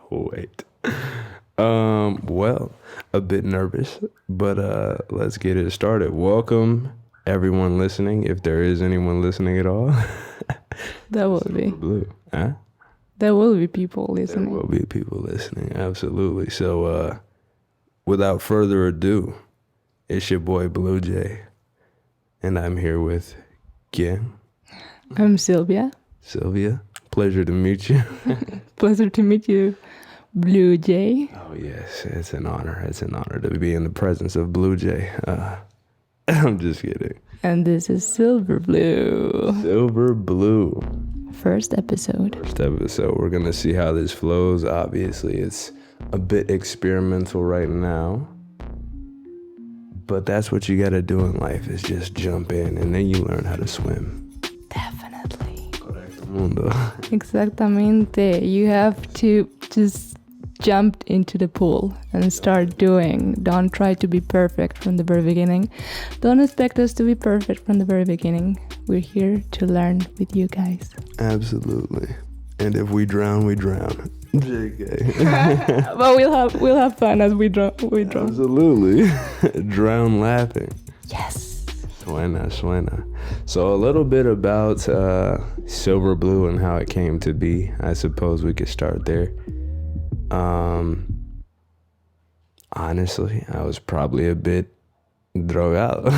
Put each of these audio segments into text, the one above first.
Wait. Well, a bit nervous, but let's get it started. Welcome everyone listening, if there is anyone listening at all. There will be. Blue. Huh? There will be people listening. There will be people listening, absolutely. So without further ado, it's your boy BluJay, and I'm here with Kim. I'm Silvia. Silvia, pleasure to meet you. Pleasure to meet you, BluJay. Oh yes, it's an honor. It's an honor to be in the presence of BluJay. I'm just kidding. And this is SilverBlu. SilverBlu. First episode. We're gonna see how this flows. Obviously, it's a bit experimental right now, but that's what you gotta do in life, is just jump in and then you learn how to swim. Definitely. Correcto mundo. Exactamente. You have to just jump into the pool and start doing. Don't try to be perfect from the very beginning. Don't expect us to be perfect from the very beginning. We're here to learn with you guys. Absolutely. And if we drown, we drown. JK. But we'll have fun as we drown. Absolutely. Drown laughing. Yes. Suena. So a little bit about SilverBlu and how it came to be. I suppose we could start there. Honestly, I was probably a bit drogado.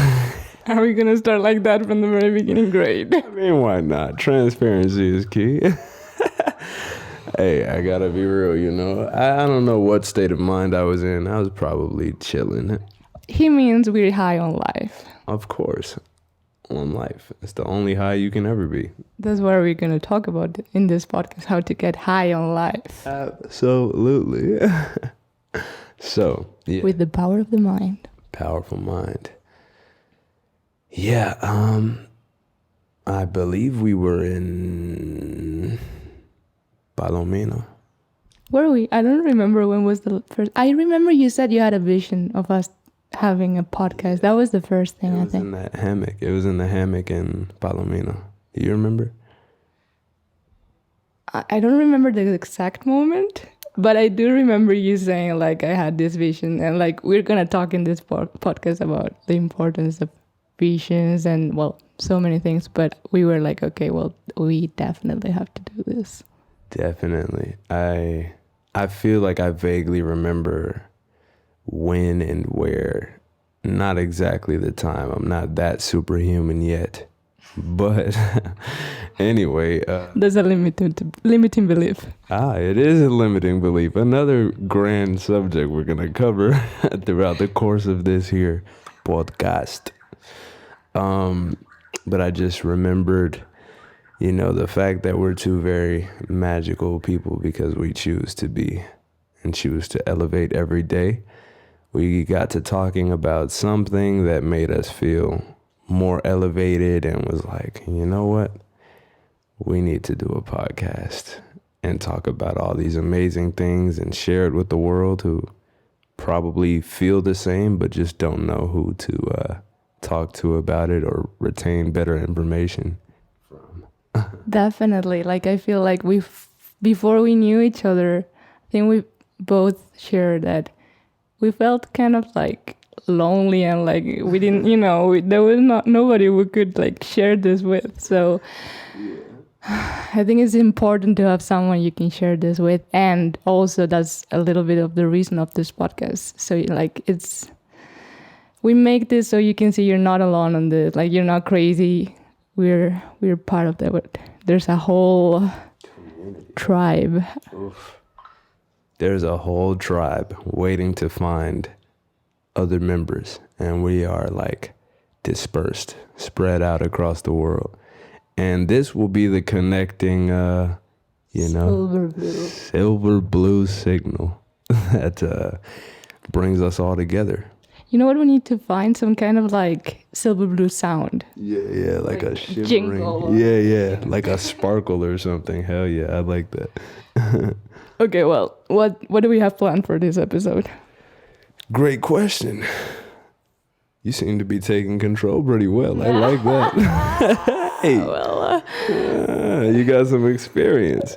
Are we gonna start like that from the very beginning? Great. I mean, why not? Transparency is key. Hey, I gotta be real, you know. I don't know what state of mind I was in. I was probably chilling. He means we're high on life. Of course, on life. It's the only high you can ever be. That's what we're gonna talk about in this podcast, how to get high on life. Absolutely. So, yeah. With the power of the mind. Powerful mind. Yeah, I believe we were in Palomino. Were we? I don't remember when was the first. I remember you said you had a vision of us having a podcast. That was the first thing, I think. It was in that hammock. It was in the hammock in Palomino. Do you remember? I don't remember the exact moment, but I do remember you saying, like, I had this vision. And, like, we're going to talk in this podcast about the importance of visions and, well, so many things. But we were like, okay, well, we definitely have to do this. Definitely. I feel like I vaguely remember when and where. Not exactly the time. I'm not that superhuman yet. But anyway. There's a limiting belief. It is a limiting belief. Another grand subject we're going to cover throughout the course of this here podcast. But I just remembered, you know, the fact that we're two very magical people because we choose to be and choose to elevate every day. We got to talking about something that made us feel more elevated and was like, you know what? We need to do a podcast and talk about all these amazing things and share it with the world who probably feel the same but just don't know who to talk to about it or retain better information from. Definitely. Like, I feel like before we knew each other, I think we both shared that we felt kind of like lonely and like we didn't, you know, there was nobody we could like share this with. So I think it's important to have someone you can share this with. And also that's a little bit of the reason of this podcast. So like we make this so you can see you're not alone on this. Like, you're not crazy. We're part of that. There's a whole tribe. Oof. There's a whole tribe waiting to find other members. And we are like dispersed, spread out across the world. And this will be the connecting, SilverBlu signal that brings us all together. You know what? We need to find some kind of like SilverBlu sound. Yeah, like a shivering. Jingle. Yeah, like a sparkle or something. Hell yeah, I like that. Okay, well, what do we have planned for this episode? Great question. You seem to be taking control pretty well. I like that. Hey, Well, you got some experience.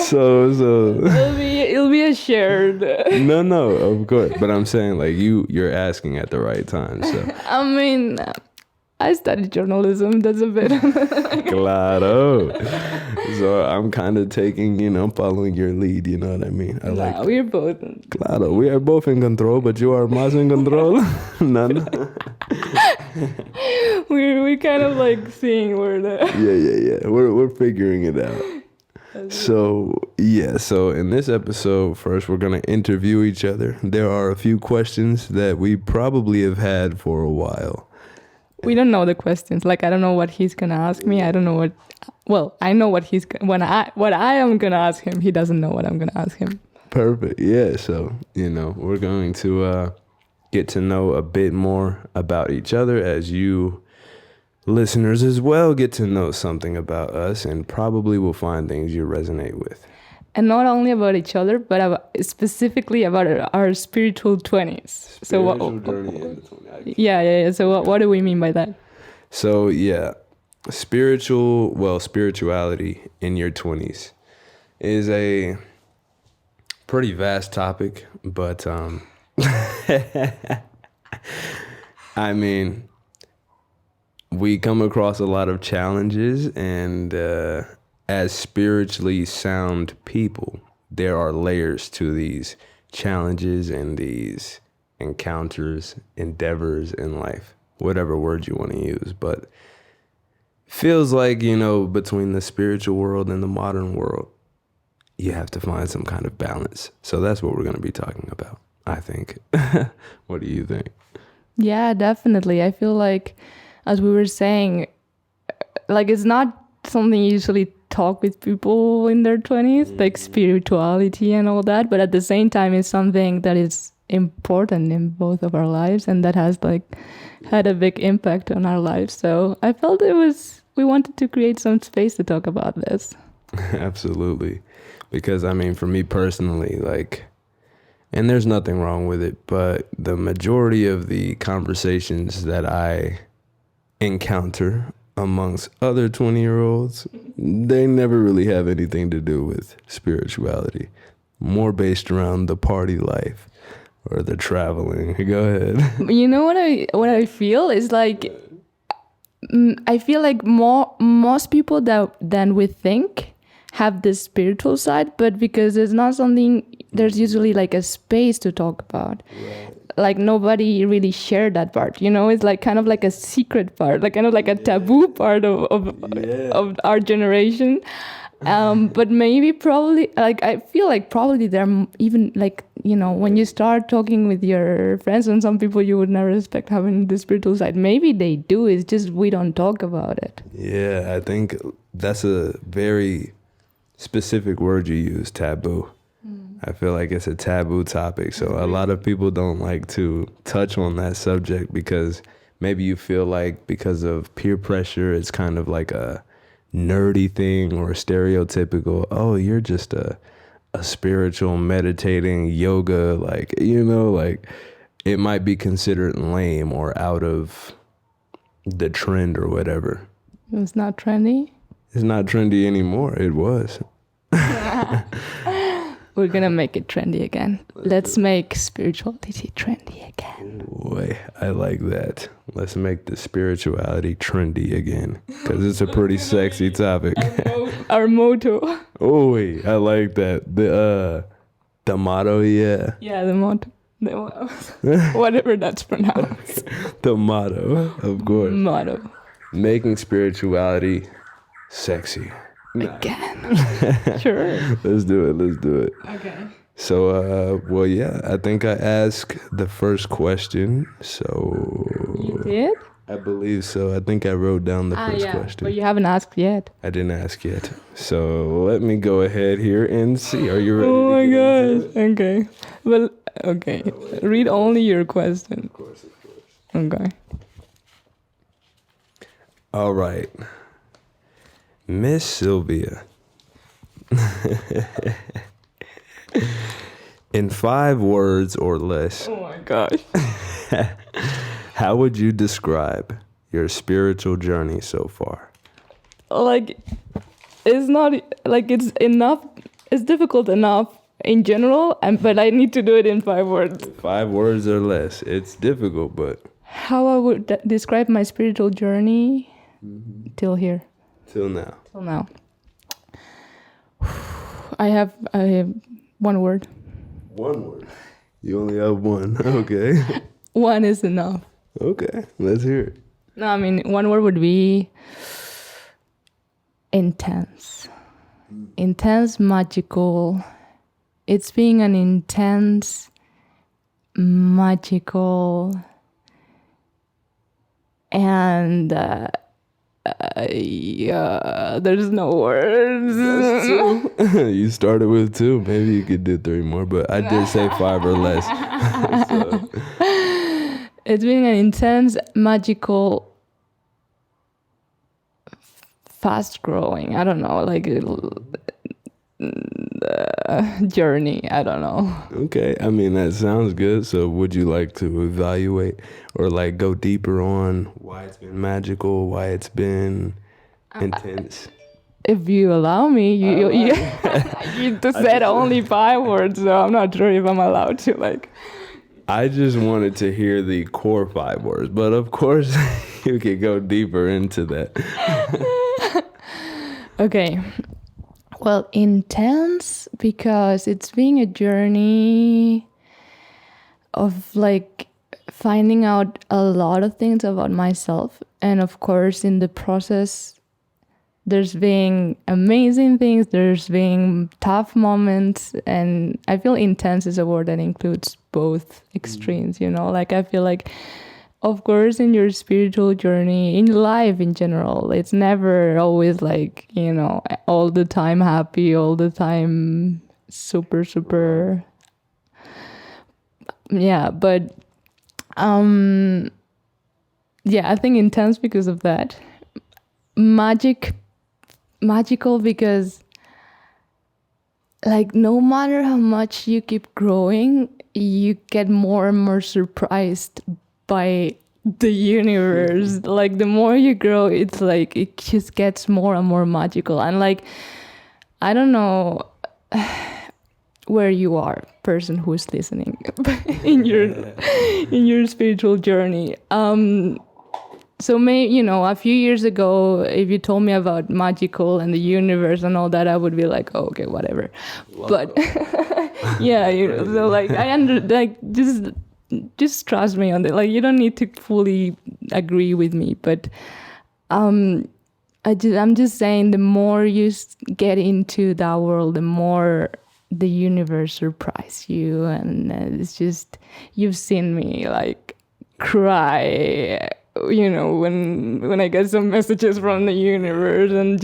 So it'll be a shared. no, of course. But I'm saying like you're asking at the right time. So I mean, I studied journalism. That's a bit. claro. So I'm kind of taking, following your lead. You know what I mean? I like that. We're both. Claro, we are both in control, but you are más en control. No. We're kind of like seeing where the. Yeah. We're figuring it out. So in this episode, first we're gonna interview each other. There are a few questions that we probably have had for a while. We don't know the questions. Like I don't know what he's gonna ask me. I don't know what. Well, I know what what I am gonna ask him. He doesn't know what I'm gonna ask him. Perfect. Yeah. So we're going to get to know a bit more about each other as you listeners as well get to know something about us, and probably will find things you resonate with. And not only about each other, but specifically about our spiritual 20s. Spiritual journey in the 20s. Yeah. So what do we mean by that? So spirituality in your 20s is a pretty vast topic, but I mean, we come across a lot of challenges, and as spiritually sound people, there are layers to these challenges and these encounters, endeavors in life, whatever word you want to use. But feels like, between the spiritual world and the modern world, you have to find some kind of balance. So that's what we're going to be talking about, I think. What do you think? Yeah, definitely. I feel like, as we were saying, like it's not something you usually talk with people in their 20s, like spirituality and all that. But at the same time, it's something that is important in both of our lives, and that has like had a big impact on our lives. So I felt we wanted to create some space to talk about this. Absolutely. Because I mean, for me personally, like, and there's nothing wrong with it, but the majority of the conversations that I encounter amongst other 20-year-olds, they never really have anything to do with spirituality. More based around the party life or the traveling. Go ahead. You know what I feel is like, I feel like most people than we think have this spiritual side, but because it's not something, there's usually like a space to talk about. Right. Like nobody really shared that part, it's like kind of like a secret part, like kind of like a taboo part of our generation. But maybe probably, like I feel like probably they're even like, when you start talking with your friends and some people you would never expect having the spiritual side, maybe they do, it's just we don't talk about it. Yeah, I think that's a very specific word you use, taboo. I feel like it's a taboo topic. So a lot of people don't like to touch on that subject because maybe you feel like because of peer pressure, it's kind of like a nerdy thing or stereotypical, oh, you're just a spiritual meditating yoga, like, like it might be considered lame or out of the trend or whatever. It's not trendy? It's not trendy anymore. It was. We're gonna make it trendy again. Let's make spirituality trendy again. Boy, I like that. Let's make the spirituality trendy again, because it's a pretty sexy topic. Our motto. Oh wait, I like that. The motto, yeah. Yeah, the motto. Whatever that's pronounced. The motto, of course. Motto. Making spirituality sexy. Again. Sure. Let's do it. Okay. So, I think I asked the first question. So you did? I believe so. I think I wrote down the first question. But you haven't asked yet. I didn't ask yet. So let me go ahead here and see. Are you ready? Oh my gosh. Okay. Well, okay. Read only your question. Of course. Okay. All right. Miss Silvia. In 5 words or less. Oh my gosh. How would you describe your spiritual journey so far? like it's not like it's enough. It's difficult enough in general, but I need to do it in 5 words. 5 words or less. It's difficult, but How I would describe my spiritual journey till here, till now. till now. I have 1 word. 1 word. You only have 1. Okay. 1 is enough. Okay. Let's hear it. No, I mean 1 word would be intense. Intense, magical. It's being an intense, magical, and there's no words. That's 2. You started with 2. Maybe you could do 3 more, but I did say 5 or less. So. It's being an intense, magical, fast growing. I don't know, like journey. I don't know. Okay, I mean that sounds good. So would you like to evaluate or like go deeper on why it's been magical, why it's been intense? If you allow me, you just said only 5 words, so I'm not sure if I'm allowed to like. I just wanted to hear the core 5 words, but of course you could go deeper into that. Okay. Well, intense because it's being a journey of like finding out a lot of things about myself. And of course, in the process, there's been amazing things, there's been tough moments. And I feel intense is a word that includes both extremes, you know? Like I feel like, of course, in your spiritual journey, in life in general, it's never always like, you know, all the time happy, all the time super, yeah. But, yeah, I think intense because of that. Magical because, like, no matter how much you keep growing, you get more and more surprised by the universe. Like the more you grow, it's like it just gets more and more magical. And like I don't know where you are, person who's listening, in your spiritual journey. So maybe, a few years ago, if you told me about magical and the universe and all that, I would be like, oh, okay, whatever. Wow. But yeah, so like just trust me on that. Like you don't need to fully agree with me, but I'm just saying the more you get into that world, the more the universe surprises you, and it's just you've seen me like cry. When I get some messages from the universe, and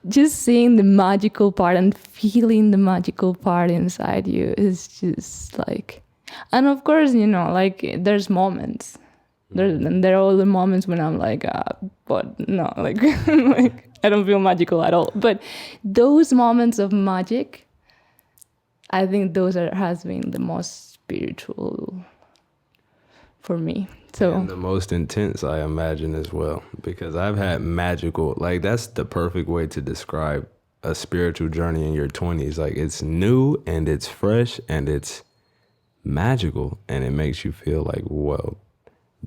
just seeing the magical part and feeling the magical part inside you is just like. And of course, like there's moments. There are all the moments when I'm like, but no, like, like I don't feel magical at all. But those moments of magic, I think has been the most spiritual for me. So and the most intense, I imagine, as well, because I've had magical, like that's the perfect way to describe a spiritual journey in your 20s. Like it's new and it's fresh and it's magical, and it makes you feel like, well,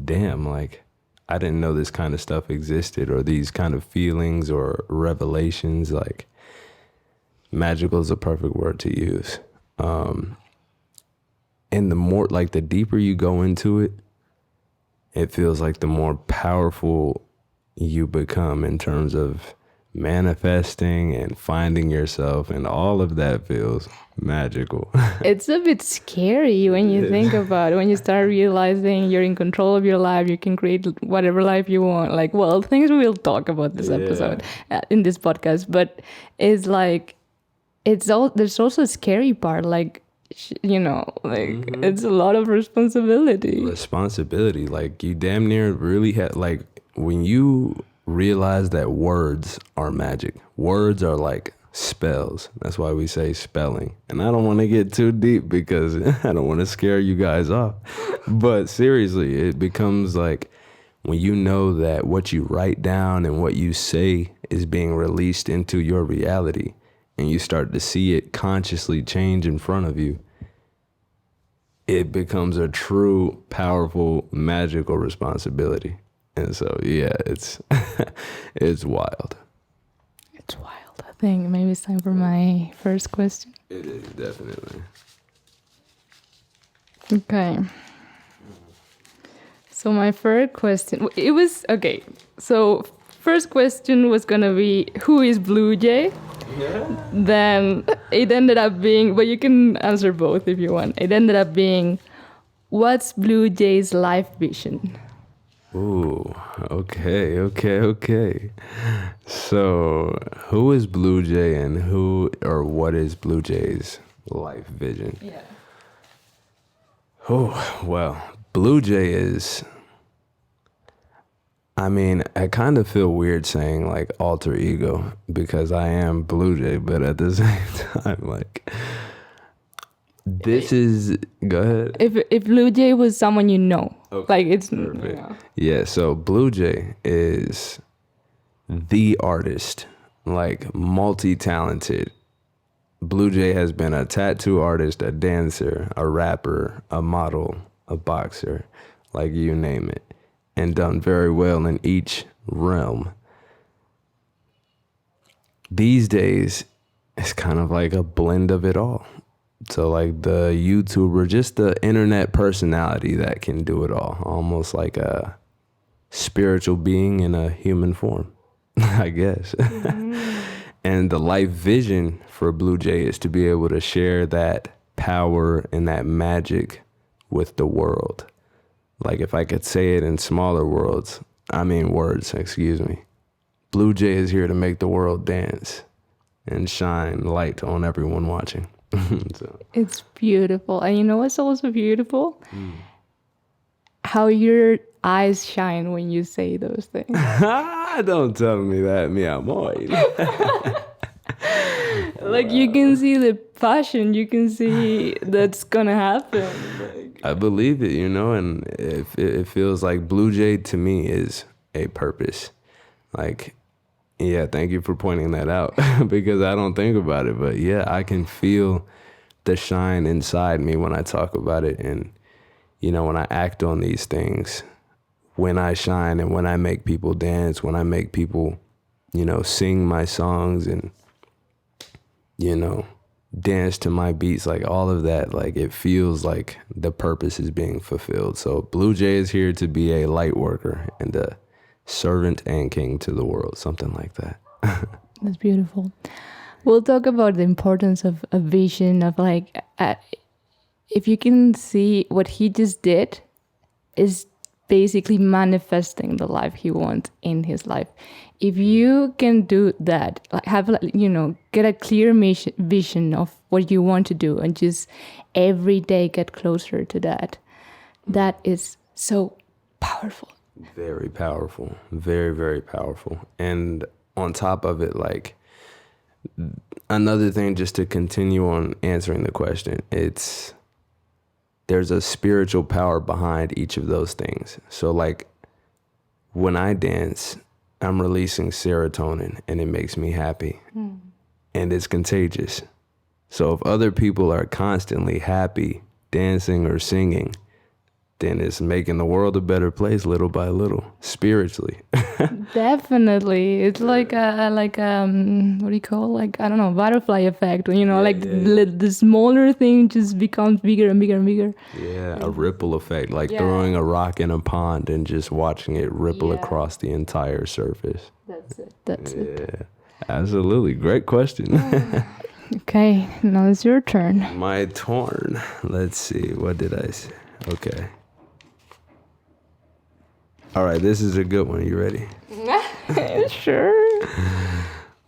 damn, like I didn't know this kind of stuff existed, or these kind of feelings or revelations. Like magical is a perfect word to use. And the more, like the deeper you go into it, it feels like the more powerful you become in terms of manifesting and finding yourself, and all of that feels magical. It's a bit scary when you think about it, when you start realizing you're in control of your life, you can create whatever life you want. Like, well, things we will talk about this episode in this podcast, but it's like there's also a scary part, like it's a lot of responsibility, like you damn near really have, like when you realize that words are magic, words are like spells. That's why we say spelling. And I don't want to get too deep because I don't want to scare you guys off, but seriously, it becomes like when you know that what you write down and what you say is being released into your reality, and you start to see it consciously change in front of you, it becomes a true, powerful, magical responsibility. And so, yeah, it's it's wild. It's wild. I think maybe it's time for my first question. It is, definitely. Okay. So my first question, it was, okay, so first question was gonna be, who is BluJay? Yeah. Then it ended up being, but you can answer both if you want. It ended up being, what's BluJay's life vision? Ooh, okay. So, who is BluJay and who or what is BluJay's life vision? Yeah. Oh, well, BluJay is, I mean, I kind of feel weird saying like alter ego because I am BluJay, but at the same time, like, this is, go ahead. If BluJay was someone you know, Okay, like it's, perfect. Yeah, so BluJay is the artist, like multi-talented. BluJay has been a tattoo artist, a dancer, a rapper, a model, a boxer, like you name it, and done very well in each realm. These days, it's kind of like a blend of it all. So like the YouTuber, just the internet personality that can do it all, almost like a spiritual being in a human form, I guess. And the life vision for BluJay is to be able to share that power and that magic with the world. Like if I could say it in smaller words, excuse me. BluJay is here to make the world dance and shine light on everyone watching. So. It's beautiful. And you know what's also beautiful? How your eyes shine when you say those things. Don't tell me that, mi amor. Like you can see the passion, you can see that's gonna happen. Like, I believe it, and it feels like BluJay to me is a purpose. Like, yeah, thank you for pointing that out because I don't think about it. But yeah, I can feel the shine inside me when I talk about it. And, when I act on these things, when I shine and when I make people dance, when I make people, sing my songs and, dance to my beats, like all of that, like it feels like the purpose is being fulfilled. So BluJay is here to be a light worker and a servant and king to the world, something like that. that's beautiful. We'll talk about the importance of a vision of like, if you can see what he just did is basically manifesting the life he wants in his life. If you can do that, like have, get a clear vision of what you want to do and just every day get closer to that, that is so powerful. Very powerful. Very, very powerful. And on top of it, like another thing, just to continue on answering the question, there's a spiritual power behind each of those things. So like when I dance, I'm releasing serotonin and it makes me happy and it's contagious. So if other people are constantly happy, dancing or singing, then it's making the world a better place little by little, spiritually. Definitely. It's like what do you call, like, I don't know, butterfly effect. The smaller thing just becomes bigger and bigger and bigger. Yeah, a ripple effect, like throwing a rock in a pond and just watching it ripple across the entire surface. That's it. Yeah, absolutely. Great question. Okay, now it's your turn. My turn. Let's see. What did I say? Okay. All right, this is a good one. You ready? Sure.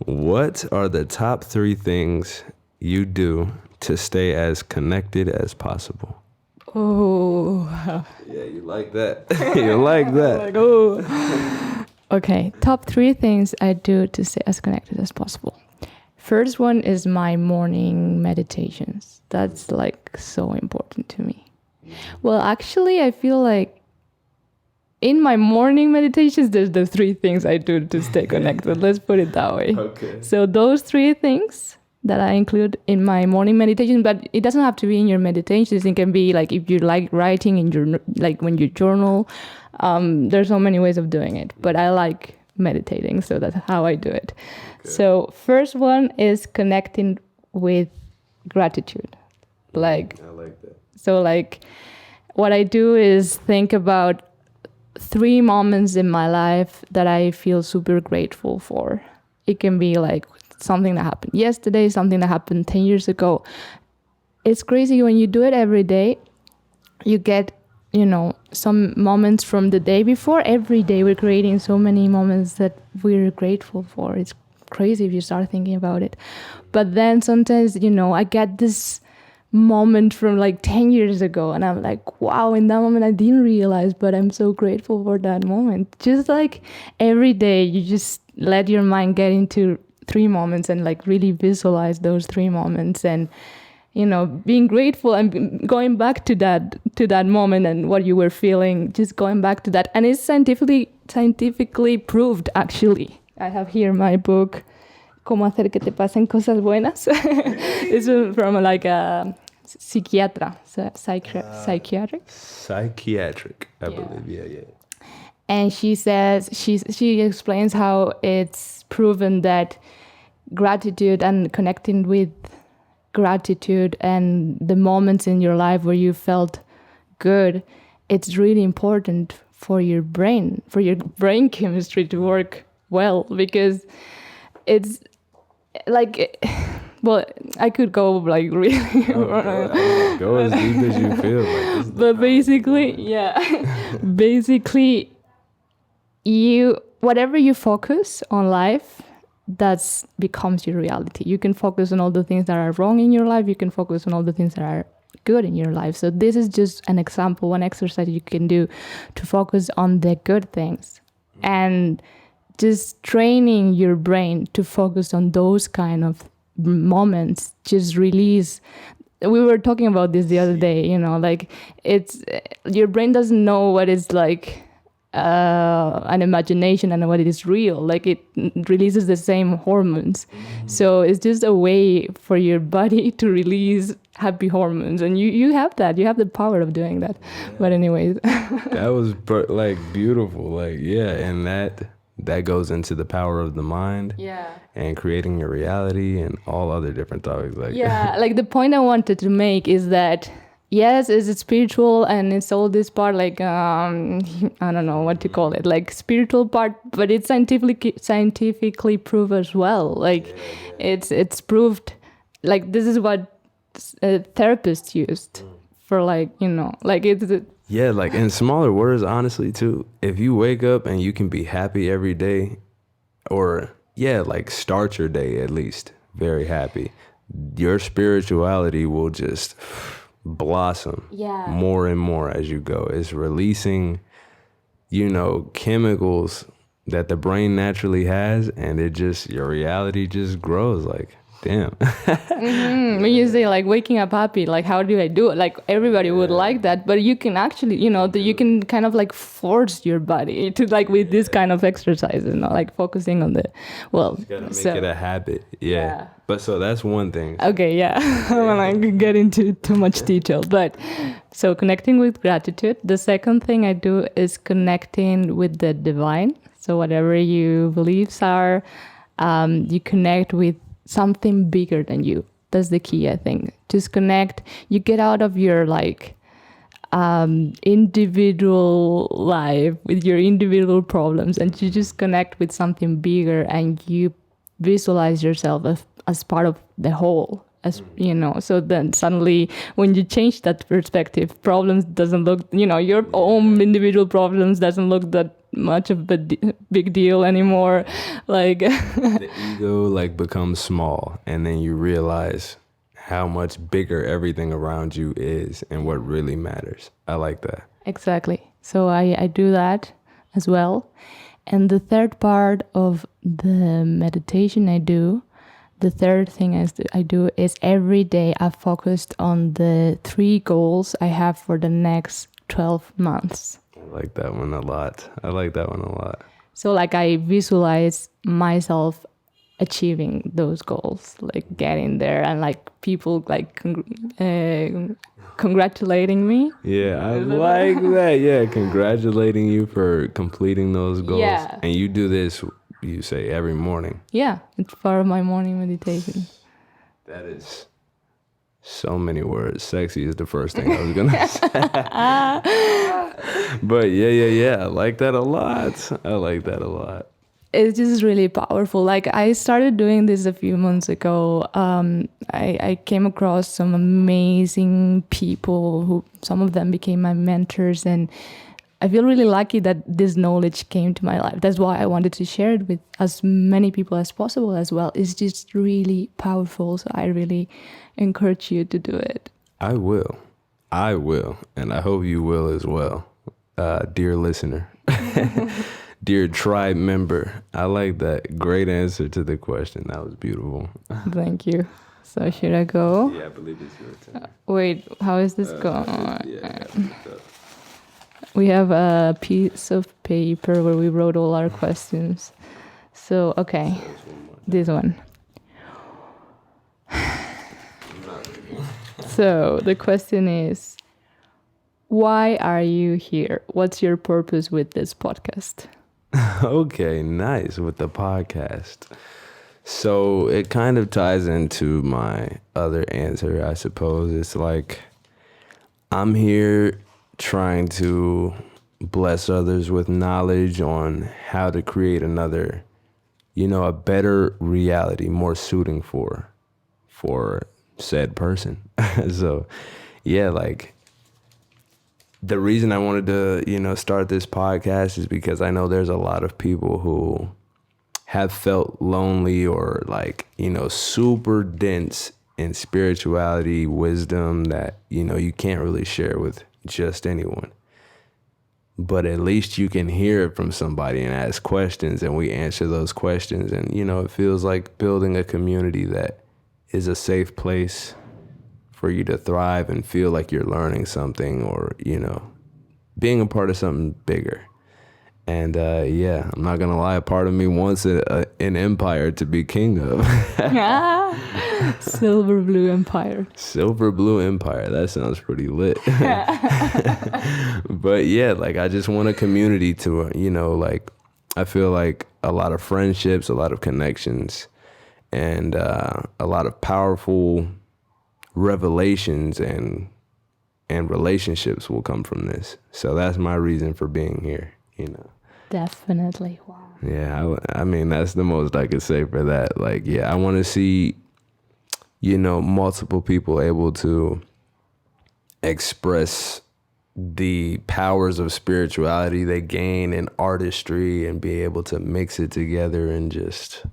What are the top 3 things you do to stay as connected as possible? Oh. Yeah, you like that. You like that. Like, oh. Okay, top 3 things I do to stay as connected as possible. First one is my morning meditations. That's like so important to me. Well, actually, I feel like in my morning meditations, there's the 3 things I do to stay connected. Let's put it that way. Okay. So those 3 things that I include in my morning meditation, but it doesn't have to be in your meditations. It can be like if you like writing in your, like when you journal. There's so many ways of doing it, but I like meditating, so that's how I do it. Okay. So first one is connecting with gratitude. Like, I like that. So like what I do is think about 3 moments in my life that I feel super grateful for. It can be like something that happened yesterday, something that happened 10 years ago. It's crazy when you do it every day, you get, some moments from the day before. Every day we're creating so many moments that we're grateful for. It's crazy if you start thinking about it. But then sometimes, I get this moment from like 10 years ago and I'm like, wow, in that moment I didn't realize, but I'm so grateful for that moment. Just like every day you just let your mind get into 3 moments and like really visualize those 3 moments and being grateful and going back to that moment and what you were feeling, just going back to that. And it's scientifically proved, actually. I have here my book, Cómo hacer que te pasen cosas buenas. It's from like a psychiatric, I believe. Yeah. And she says, she explains how it's proven that gratitude and connecting with gratitude and the moments in your life where you felt good, it's really important for your brain chemistry to work well, because it's like, well, I could go like really go as deep as you feel like. But basically, whatever you focus on life, that becomes your reality. You can focus on all the things that are wrong in your life. You can focus on all the things that are good in your life. So this is just an example, one exercise you can do to focus on the good things and just training your brain to focus on those kind of moments. Just release. We were talking about this the other day, like it's your brain doesn't know what is like an imagination and what it is real. Like it releases the same hormones. So it's just a way for your body to release happy hormones, and you have the power of doing that. But anyways, that was like beautiful. Like, and that goes into the power of the mind and creating your reality and all other different topics. Like, like the point I wanted to make is that yes, it's spiritual and it's all this part, like, I don't know what to call it, like spiritual part, but it's scientifically proved as well. Like it's proved, like this is what therapists used for, like, like it's... like in smaller words, honestly, too, if you wake up and you can be happy every day, or like start your day at least very happy, your spirituality will just blossom more and more as you go. It's releasing, chemicals that the brain naturally has, and your reality just grows. Like, damn. When you say like waking up happy, like how do I do it? Like everybody would like that, but you can actually, you can kind of like force your body to, like, with this kind of exercises, like focusing on the, you gotta make it a habit. But so that's one thing. Okay, I don't want to get into too much detail, but so connecting with gratitude. The second thing I do is connecting with the divine. So whatever your beliefs are, you connect with something bigger than you. That's the key, I think. Just connect. You get out of your individual life with your individual problems, and you just connect with something bigger, and you visualize yourself as part of the whole, as so then suddenly when you change that perspective, problems doesn't look, your own individual problems doesn't look that much of a big deal anymore. Like the ego becomes small, and then you realize how much bigger everything around you is and what really matters. I like that. Exactly. So I do that as well. And the third part of the meditation the third thing I do is every day I've focused on the 3 goals I have for the next 12 months. I like that one a lot. I like that one a lot. So like I visualize myself achieving those goals, like getting there, and like people like congratulating me. Yeah, I like that. Yeah, congratulating you for completing those goals. Yeah. And you do this, you say, every morning. Yeah, it's part of my morning meditation. That is so many words. Sexy is the first thing I was going to say. But yeah. I like that a lot. I like that a lot. It's just really powerful. Like I started doing this a few months ago. I came across some amazing people who some of them became my mentors, and I feel really lucky that this knowledge came to my life. That's why I wanted to share it with as many people as possible as well. It's just really powerful. So I really encourage you to do it. I will. And I hope you will as well, dear listener. Dear tribe member. I like that. Great answer to the question. That was beautiful. Thank you. So should I go? Yeah, I believe it's your turn. Wait, how is this going? We have a piece of paper where we wrote all our questions. So, okay, this one. So the question is, why are you here? What's your purpose with this podcast? Okay, nice with the podcast. So it kind of ties into my other answer, I suppose. It's like I'm here trying to bless others with knowledge on how to create another, a better reality, more suiting for said person. So, yeah, like the reason I wanted to, start this podcast is because I know there's a lot of people who have felt lonely or like, super dense in spirituality, wisdom that, you can't really share with just anyone. But at least you can hear it from somebody and ask questions, and we answer those questions. And, it feels like building a community that is a safe place for you to thrive and feel like you're learning something or, being a part of something bigger. And I'm not going to lie, a part of me wants an empire to be king of. SilverBlu Empire. SilverBlu Empire. That sounds pretty lit. But yeah, like I just want a community to, like I feel like a lot of friendships, a lot of connections, and a lot of powerful revelations and relationships will come from this. So that's my reason for being here, Definitely. Wow. Yeah, I mean, that's the most I could say for that. Like, yeah, I want to see, multiple people able to express the powers of spirituality they gain in artistry and be able to mix it together and just,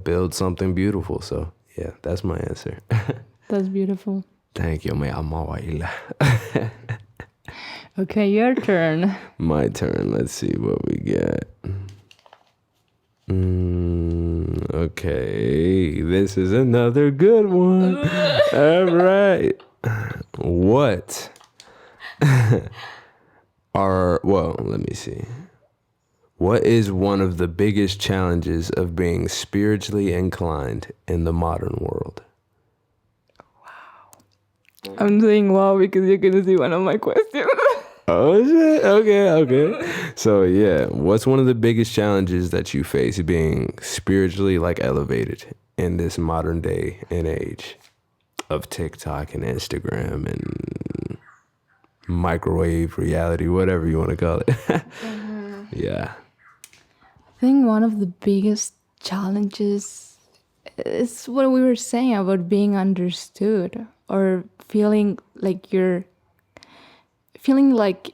build something beautiful. So, yeah, that's my answer. That's beautiful. Thank you, me amo bailar. Okay, your turn. My turn. Let's see what we got. Okay, this is another good one. All right. What let me see. What is one of the biggest challenges of being spiritually inclined in the modern world? I'm saying wow because you're going to see one of my questions. Oh, shit. Okay. So, yeah, what's one of the biggest challenges that you face being spiritually, like, elevated in this modern day and age of TikTok and Instagram and microwave reality, whatever you want to call it? Yeah. I think one of the biggest challenges is what we were saying about being understood or feeling like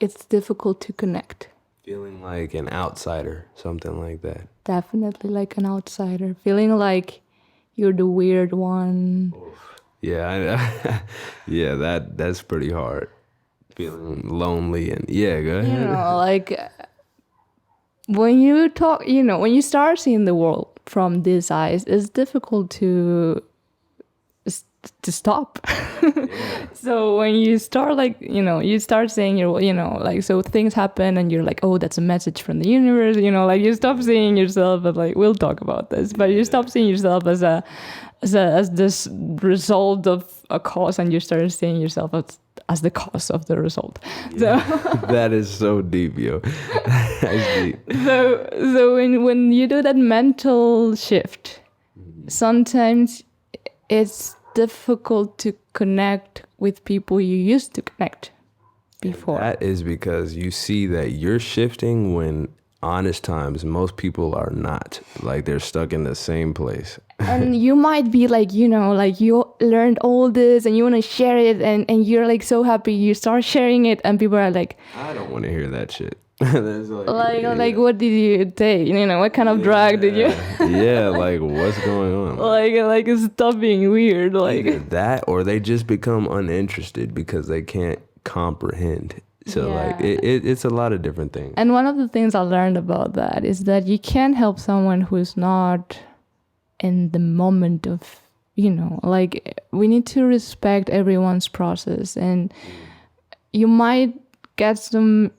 it's difficult to connect. Feeling like an outsider, something like that. Definitely like an outsider. Feeling like you're the weird one. Yeah, that's pretty hard. Feeling lonely and go ahead. Like when you talk, when you start seeing the world from these eyes, it's difficult to to stop. So when you start like, you start saying like, so things happen and you're like, oh, that's a message from the universe, like you stop seeing yourself as like, we'll talk about this, but you stop seeing yourself as this result of a cause, and you start seeing yourself as the cause of the result. Yeah. So that is so deep, yo. That's deep. So when you do that mental shift, sometimes it's difficult to connect with people you used to connect before. And that is because you see that you're shifting when honest times most people are not. Like they're stuck in the same place. And you might be like, like you learned all this and you want to share it, and you're like so happy, you start sharing it, and people are like, I don't want to hear that shit. like what did you take? What kind of drug did you? Yeah, like what's going on? Like stop being weird. Like either that, or they just become uninterested because they can't comprehend. So like it's a lot of different things. And one of the things I learned about that is that you can't help someone who's not in the moment of, like we need to respect everyone's process, and you might get some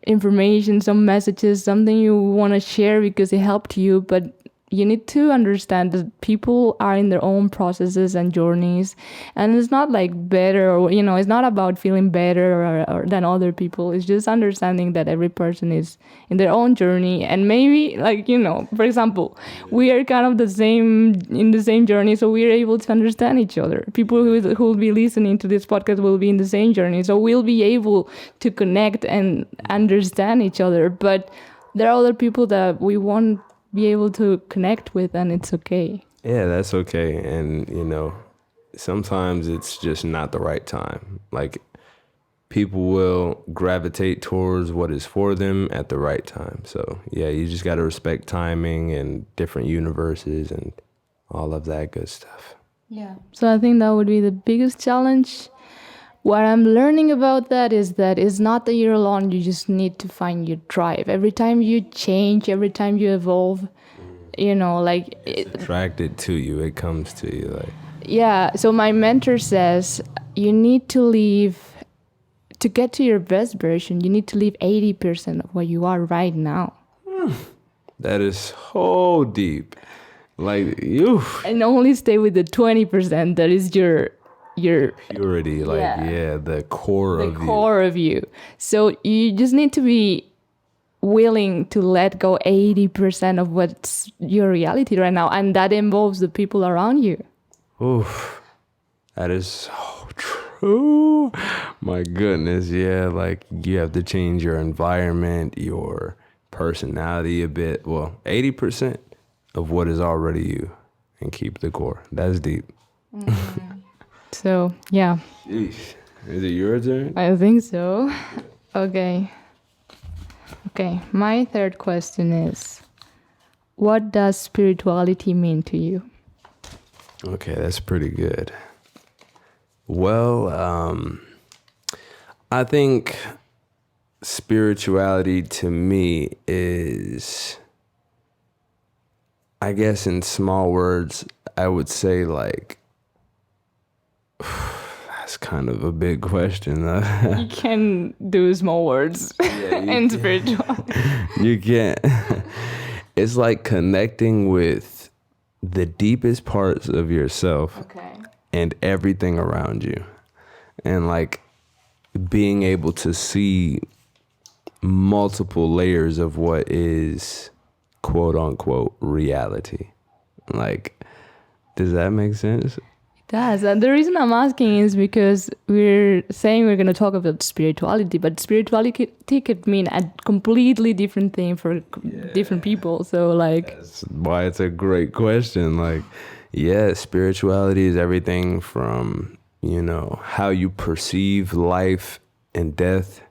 information, some messages, something you want to share because it helped you, but you need to understand that people are in their own processes and journeys, and it's not like better, or it's not about feeling better or than other people. It's just understanding that every person is in their own journey, and maybe like for example, we are kind of in the same journey, so we are able to understand each other. People who will be listening to this podcast will be in the same journey, so we'll be able to connect and understand each other. But there are other people that we won't be able to connect with, and it's okay. Yeah, that's okay. And sometimes it's just not the right time. Like people will gravitate towards what is for them at the right time. So yeah, you just got to respect timing and different universes and all of that good stuff. Yeah. So I think that would be the biggest challenge. What I'm learning about that is that it's not that you're alone. You just need to find your drive. Every time you change, every time you evolve, like it's attracted to you. It comes to you. Like yeah. So my mentor says you need to leave, to get to your best version, you need to leave 80% of what you are right now. That is so deep. Like you. And only stay with the 20% that is your purity, like the core of you. So you just need to be willing to let go 80% of what's your reality right now, and that involves the people around you. Oof, that is so true. My goodness, yeah, like you have to change your environment, your personality a bit. Well, 80% of what is already you, and keep the core. That's deep. So, yeah. Sheesh. Is it your turn? I think so. Okay, my third question is, what does spirituality mean to you? Okay, that's pretty good. Well, I think spirituality to me is, I guess in small words, I would say like, that's kind of a big question. You can do small words in spirituality. You can't. It's like connecting with the deepest parts of yourself and everything around you. And like being able to see multiple layers of what is quote unquote reality. Like, does that make sense? Does. And the reason I'm asking is because we're saying we're going to talk about spirituality, but spirituality could mean a completely different thing for different people. So like, that's why it's a great question. Like, yeah, spirituality is everything from, how you perceive life and death.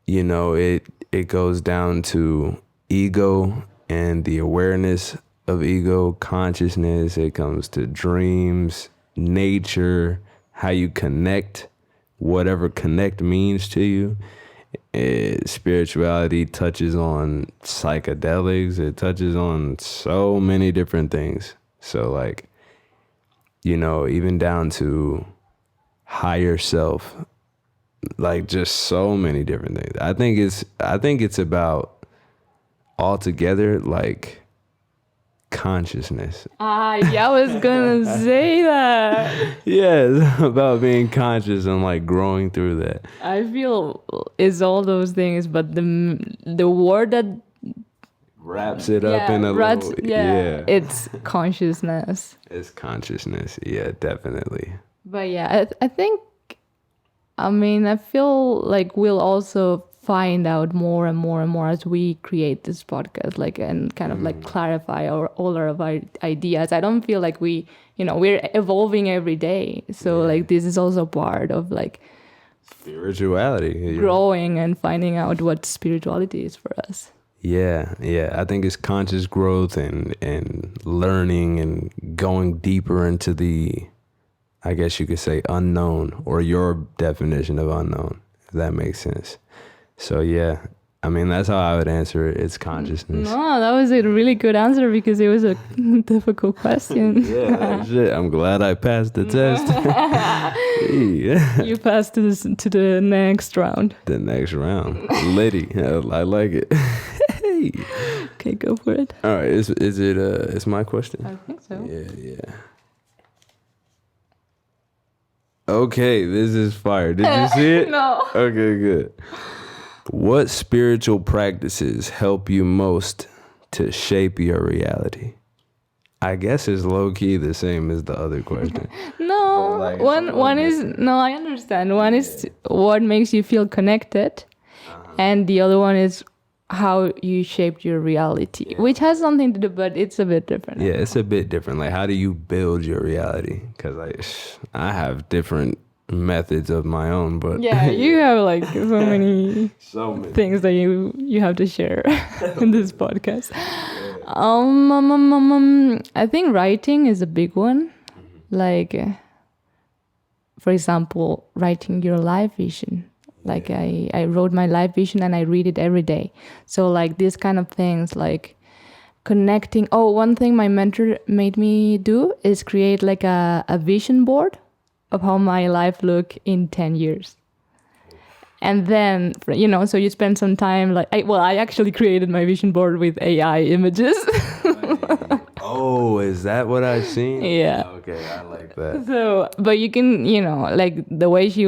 It goes down to ego and the awareness of ego, consciousness. It comes to dreams, nature, how you connect, whatever connect means to you. Spirituality touches on psychedelics. It touches on so many different things. So like, even down to higher self, like just so many different things. I think it's about altogether like consciousness. Yeah, I was gonna say that. Yeah, it's about being conscious and like growing through that. I feel it's all those things, but the word that Wraps it up in a little, yeah. it's consciousness. It's consciousness, yeah, definitely. But yeah, I think, I feel like we'll also find out more and more and more as we create this podcast, like, and kind of like clarify all of our ideas. I don't feel like we're evolving every day. So like this is also part of like Spirituality. growing and finding out what spirituality is for us. Yeah. I think it's conscious growth and learning and going deeper into the, I guess you could say, unknown, or your definition of unknown, if that makes sense. So yeah, that's how I would answer it. It's consciousness. No, that was a really good answer because it was a difficult question. Yeah, shit. I'm glad I passed the test. Yeah. You passed to the next round. The next round. Liddy. I like it. Hey. Okay, go for it. All right. It's my question? I think so. Yeah. Okay, this is fire. Did you see it? No. Okay, good. What spiritual practices help you most to shape your reality? I guess it's low-key the same as the other question. No, like, one is, no, I understand. One is what makes you feel connected, and the other one is how you shaped your reality, which has something to do, but it's a bit different. Yeah, it's a bit different. Like, how do you build your reality? Because I have different methods of my own, but yeah, you have like so many things that you have to share in this podcast. I think writing is a big one. Like, for example, writing your life vision. Like I wrote my life vision and I read it every day. So like these kind of things, like connecting. Oh, one thing my mentor made me do is create like a vision board of how my life look in 10 years. And then, so you spend some time like, I actually created my vision board with AI images. Oh, is that what I've seen? Yeah. Okay, I like that. So, but you can, like the way she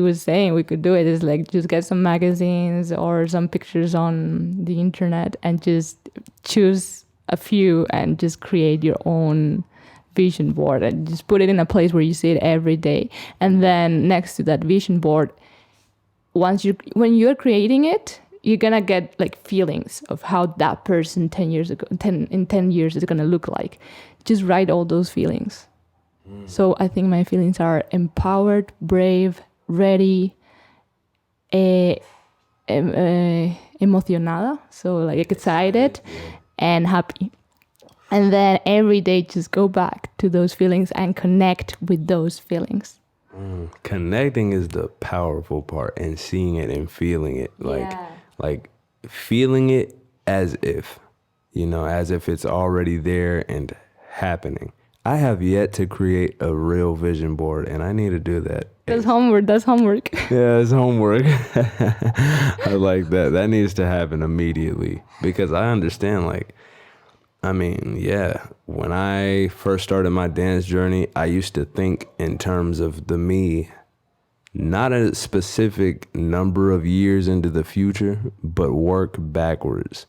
was saying we could do it is like just get some magazines or some pictures on the internet and just choose a few and just create your own vision board and just put it in a place where you see it every day. And then next to that vision board, when you're creating it, you're gonna get like feelings of how that person 10 years is gonna look like. Just write all those feelings. So I think my feelings are empowered, brave, ready, emocionada, so like excited and happy. And then every day just go back to those feelings and connect with those feelings. Connecting is the powerful part, and seeing it and feeling it, like feeling it as if it's already there and happening. I have yet to create a real vision board, and I need to do that. That's homework. Yeah, it's homework. I like that. That needs to happen immediately, because I understand, when I first started my dance journey, I used to think in terms of the me, not a specific number of years into the future, but work backwards.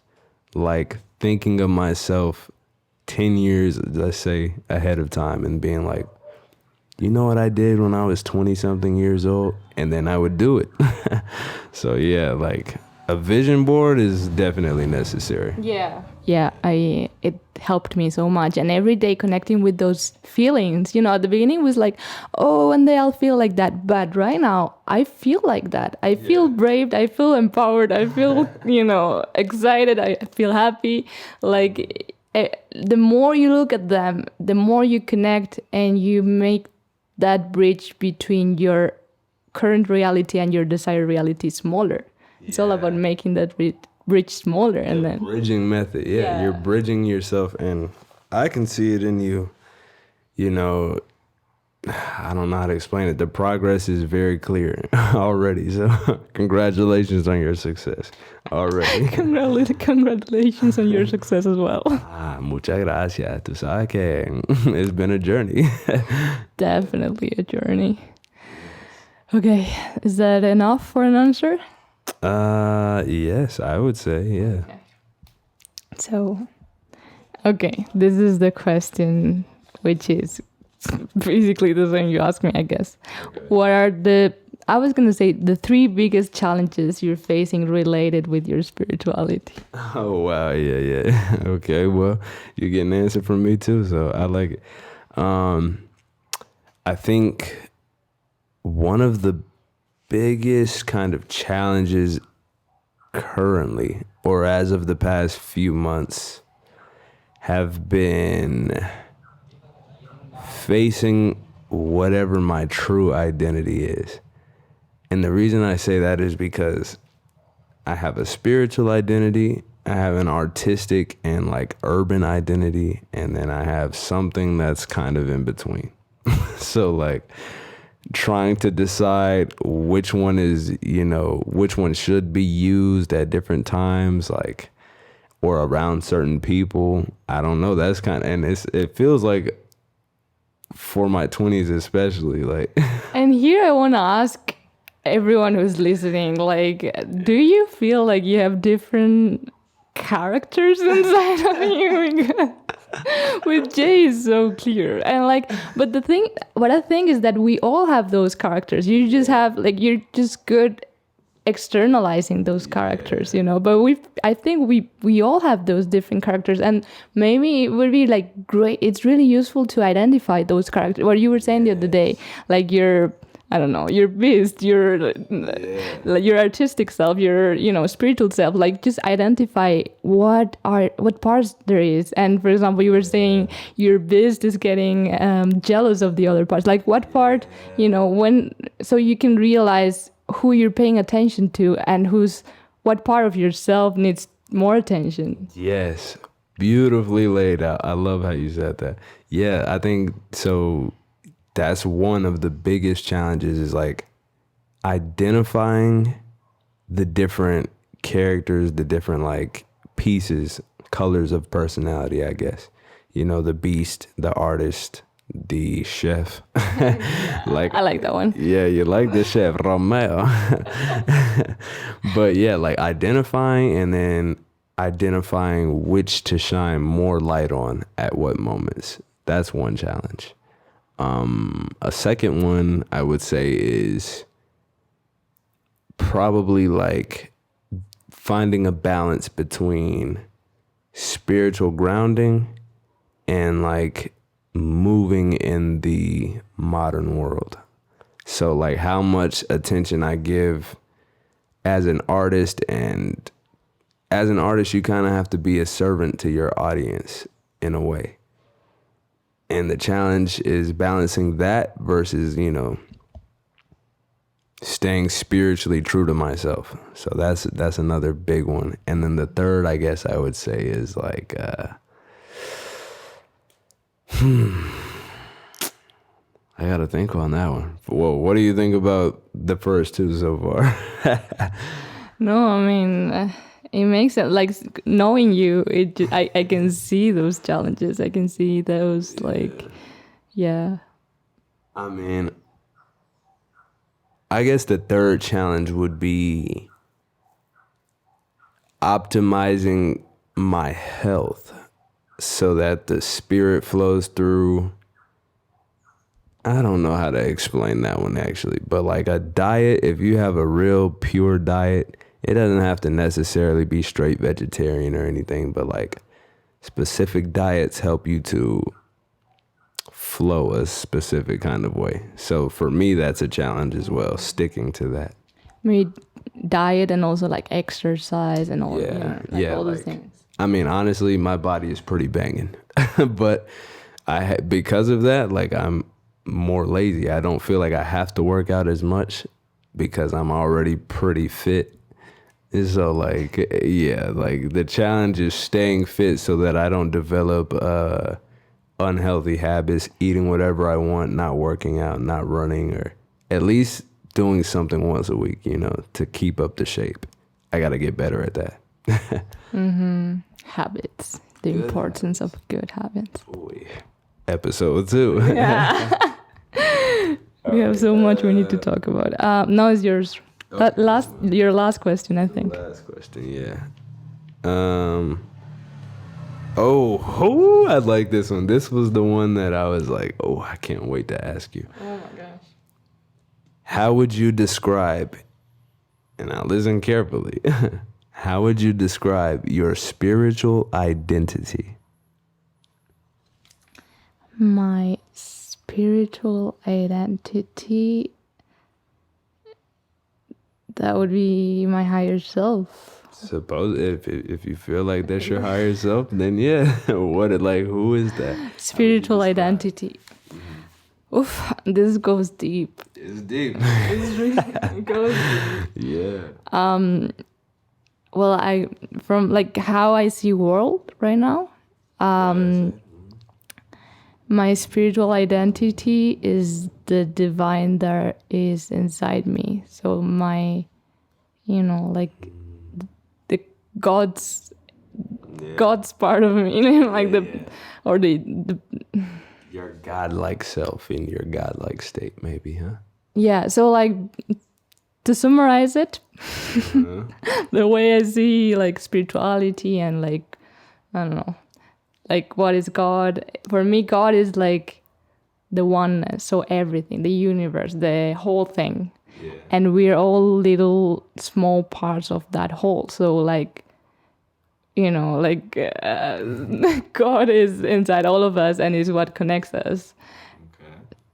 Like thinking of myself 10 years, let's say, ahead of time, and being like, you know what I did when I was 20 something years old? And then I would do it. So yeah, like a vision board is definitely necessary. Yeah, it helped me so much. And every day connecting with those feelings, at the beginning was like, oh, one day I'll feel like that. But right now I feel like that. I feel brave. I feel empowered. I feel, excited. I feel happy. Like the more you look at them, the more you connect and you make that bridge between your current reality and your desired reality smaller. It's all about making that bridge smaller, and then bridging method. Yeah, you're bridging yourself, and I can see it in you. you know, I don't know how to explain it. The progress is very clear already. So congratulations on your success already. Congratulations on your success as well. Muchas gracias. Tú sabes que it's been a journey. Definitely a journey. Okay, is that enough for an answer? Yes, I would say, yeah. Okay. So, okay, this is the question, which is basically the same you asked me, I guess. What are I was going to say the 3 biggest challenges you're facing related with your spirituality? Oh, wow. Yeah. Okay, well, you're getting an answer from me too, so I like it. I think one of the biggest kind of challenges currently, or as of the past few months, have been facing whatever my true identity is. And the reason I say that is because I have a spiritual identity, I have an artistic and like urban identity, and then I have something that's kind of in between. So like trying to decide which one is, which one should be used at different times, like, or around certain people. I don't know. That's kind of, and it feels like for my 20s especially, like. And here I want to ask everyone who's listening, like, do you feel like you have different characters inside of you? With Jay is so clear. And like, but what I think is that we all have those characters. You just have, like, you're just good externalizing those characters, but I think we all have those different characters, and maybe it would be like great, it's really useful to identify those characters. What you were saying the other day, like your, I don't know, your beast, your artistic self, your spiritual self, like just identify what parts there is. And for example, you were saying your beast is getting jealous of the other parts, like what part, so you can realize who you're paying attention to and what part of yourself needs more attention. Yes, beautifully laid out. I love how you said that. Yeah, I think so. That's one of the biggest challenges, is like identifying the different characters, the different like pieces, colors of personality, I guess. The beast, the artist, the chef. Like, I like that one. Yeah, you like the chef, Romeo. But yeah, like identifying, and then identifying which to shine more light on at what moments. That's one challenge. A second one I would say is probably like finding a balance between spiritual grounding and like moving in the modern world. So like how much attention I give as an artist, and as an artist you kind of have to be a servant to your audience in a way. And the challenge is balancing that versus, staying spiritually true to myself. So that's another big one. And then the third, I guess I would say, is like, I gotta think on that one. Whoa, what do you think about the first two so far? No, I mean, it makes it like knowing you. I can see those challenges. I can see those like, yeah. I mean, I guess the third challenge would be optimizing my health so that the spirit flows through. I don't know how to explain that one actually, but like a diet, if you have a real pure diet, it doesn't have to necessarily be straight vegetarian or anything, but like specific diets help you to flow a specific kind of way. So for me, that's a challenge as well, sticking to that. Maybe diet and also like exercise and all, all those things. I mean, honestly, my body is pretty banging, but because of that, like I'm more lazy. I don't feel like I have to work out as much because I'm already pretty fit. So like, yeah, like the challenge is staying fit so that I don't develop unhealthy habits, eating whatever I want, not working out, not running, or at least doing something once a week, to keep up the shape. I got to get better at that. Habits. The Good importance of good habits. Boy. Episode 2. Yeah. We have so much we need to talk about. Now is yours. Your last question, I think. Last question, yeah. I like this one. This was the one that I was like, I can't wait to ask you. Oh my gosh. How would you describe, and now listen carefully, how would you describe your spiritual identity? My spiritual identity, that would be my higher self. Suppose if you feel like that's your higher self, then yeah. Who is that? Spiritual identity. Oof, this goes deep. It's deep. It goes deep. Yeah. Well, from like how I see world right now, my spiritual identity is the divine that is inside me. So my, like the God's part of me, the your godlike self in your godlike state, maybe, huh? Yeah. So like to summarize it, the way I see like spirituality and like, I don't know, like what is God? For me, God is like the oneness. So everything, the universe, the whole thing. Yeah. And we're all little small parts of that whole. So like, God is inside all of us and is what connects us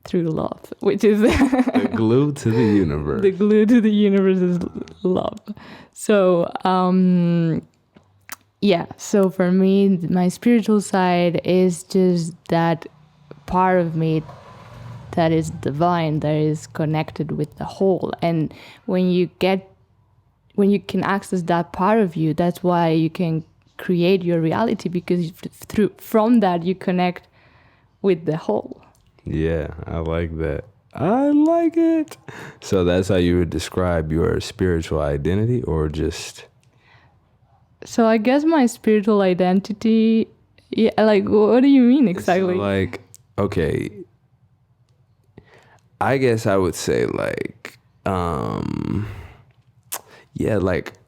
through love, which is the glue to the universe. The glue to the universe is love. So, so for me, my spiritual side is just that part of me that is divine, that is connected with the whole. And when you can access that part of you, that's why you can create your reality, because from that you connect with the whole. Yeah, I like that. I like it. So that's how you would describe your spiritual identity, or just... So I guess my spiritual identity, like, what do you mean exactly? It's like, okay, I guess I would say like,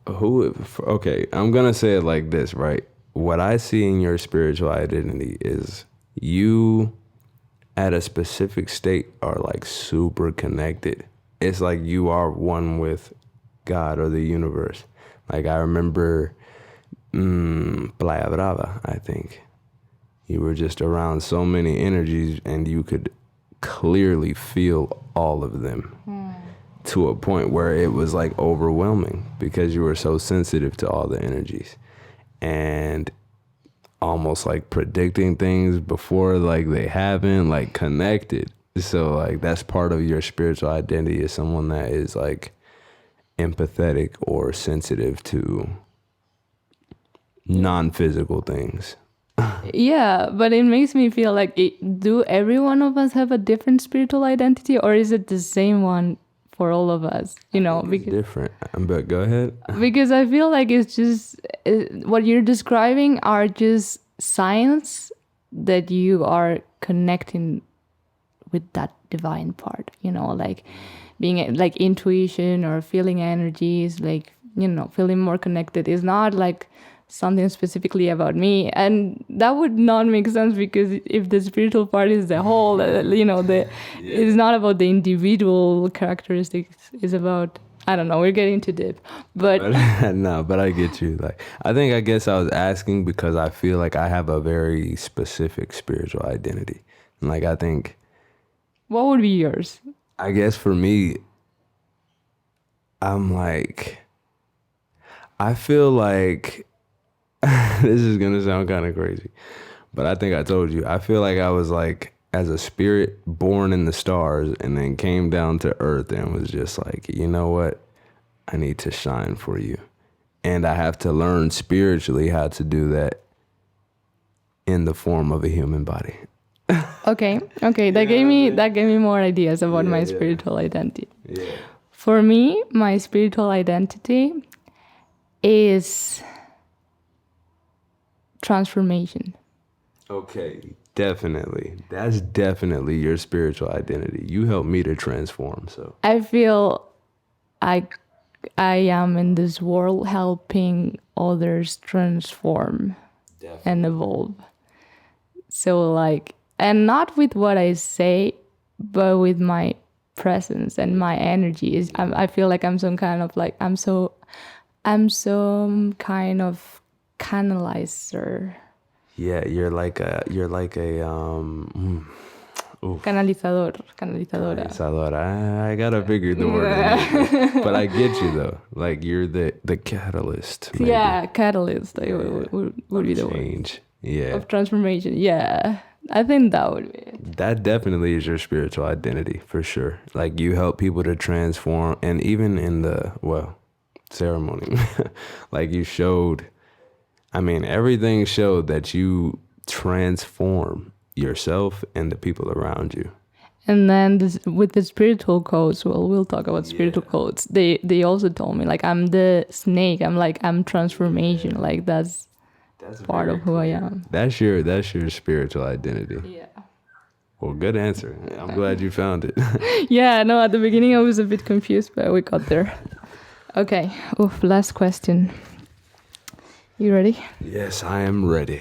okay, I'm going to say it like this, right? What I see in your spiritual identity is you at a specific state are like super connected. It's like you are one with God or the universe. Like I remember Playa Brava, I think. You were just around so many energies and you could clearly feel all of them to a point where it was like overwhelming because you were so sensitive to all the energies and almost like predicting things before like they happen, like connected. So like that's part of your spiritual identity, is someone that is like empathetic or sensitive to non-physical things. Yeah, but it makes me feel like, do every one of us have a different spiritual identity, or is it the same one for all of us? Because it's different. But go ahead. Because I feel like it's just what you're describing are just signs that you are connecting with that divine part. Like being like intuition or feeling energies, like feeling more connected is not like something specifically about me, and that would not make sense, because if the spiritual part is the whole, it's not about the individual characteristics, it's about, I don't know, we're getting too deep, but no, but I get you. Like I guess I was asking because I feel like I have a very specific spiritual identity, and like I think, what would be yours? I guess for me, I'm like, I feel like this is gonna sound kind of crazy, but I think I told you, I feel like I was like as a spirit born in the stars and then came down to earth and was just like, you know what? I need to shine for you. And I have to learn spiritually how to do that in the form of a human body. Okay. That gave me more ideas about my spiritual identity. Yeah. For me, my spiritual identity is transformation. Okay, definitely. That's definitely your spiritual identity. You helped me to transform, so. I feel I am in this world helping others transform and evolve. So like, and not with what I say, but with my presence and my energy. I feel like I'm some kind of like I'm some kind of canalizer. Yeah, you're like a Canalizadora. I gotta figure the word out. But I get you though. Like you're the catalyst. Maybe. Yeah, catalyst would be the word. Change. Yeah. Of transformation. Yeah. I think that would be it. That definitely is your spiritual identity for sure. Like you help people to transform, and even in the ceremony, like you showed. I mean, everything showed that you transform yourself and the people around you. And then with the spiritual codes, we'll talk about spiritual codes. They also told me like I'm the snake. I'm transformation. Like that's part of who I am. That's your spiritual identity. Yeah. Well, good answer. I'm glad you found it. Yeah, no, at the beginning I was a bit confused, but we got there. Okay. Last question. You ready? Yes, I am ready.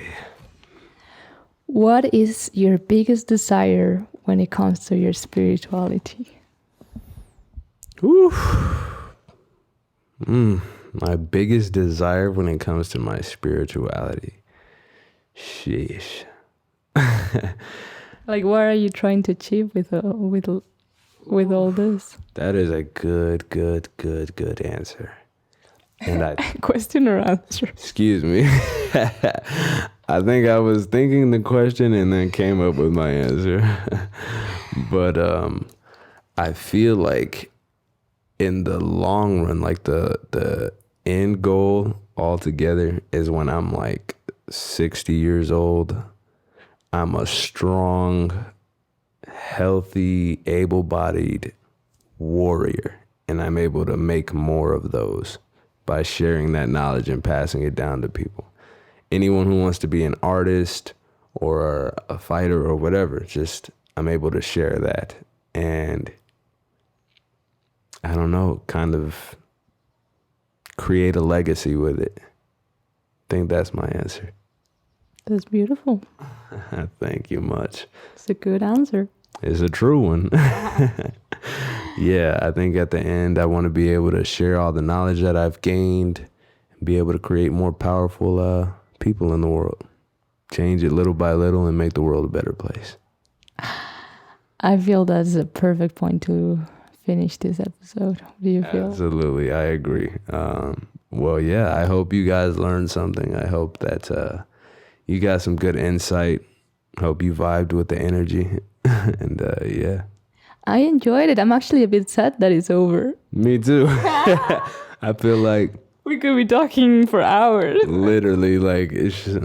What is your biggest desire when it comes to your spirituality? My biggest desire when it comes to my spirituality. Sheesh. Like, what are you trying to achieve with all this? That is a good answer. And I question or answer? Excuse me. I think I was thinking the question and then came up with my answer. But I feel like in the long run, like the end goal altogether is when I'm like 60 years old. I'm a strong, healthy, able-bodied warrior, and I'm able to make more of those by sharing that knowledge and passing it down to people. Anyone who wants to be an artist or a fighter or whatever, just I'm able to share that. And I don't know, kind of create a legacy with it. I think that's my answer. That's beautiful. Thank you much. It's a good answer. It's a true one. Yeah, I think at the end, I want to be able to share all the knowledge that I've gained and be able to create more powerful people in the world. Change it little by little and make the world a better place. I feel that's a perfect point to finish this episode. What do you feel? Absolutely, I agree. Well, yeah, I hope you guys learned something. I hope that you got some good insight. Hope you vibed with the energy. And yeah. I enjoyed it. I'm actually a bit sad that it's over. Me too. I feel like we could be talking for hours. Literally, like, it's just,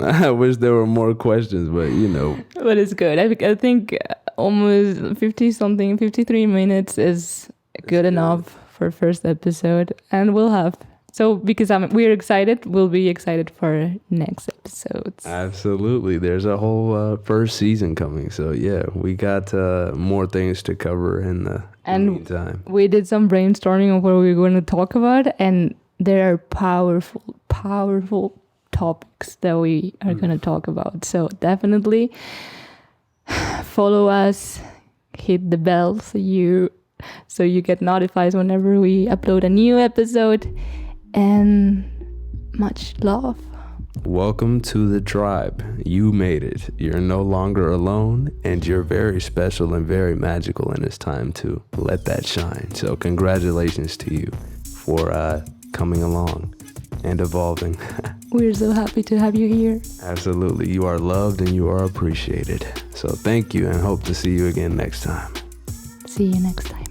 I wish there were more questions, but you know. But it's good. I think almost 53 minutes is good enough for first episode. And we'll have, so because we're excited, we'll be excited for next episodes. Absolutely. There's a whole first season coming. So yeah, we got more things to cover in the meantime. We did some brainstorming of what we're going to talk about, and there are powerful topics that we are going to talk about. So definitely follow us, hit the bell so you get notified whenever we upload a new episode, and much love. Welcome to the tribe. You made it. You're no longer alone, and you're very special and very magical, and it's time to let that shine. So congratulations to you for coming along and evolving. We're so happy to have you here. Absolutely. You are loved and you are appreciated. So thank you, and hope to see you again next time. See you next time.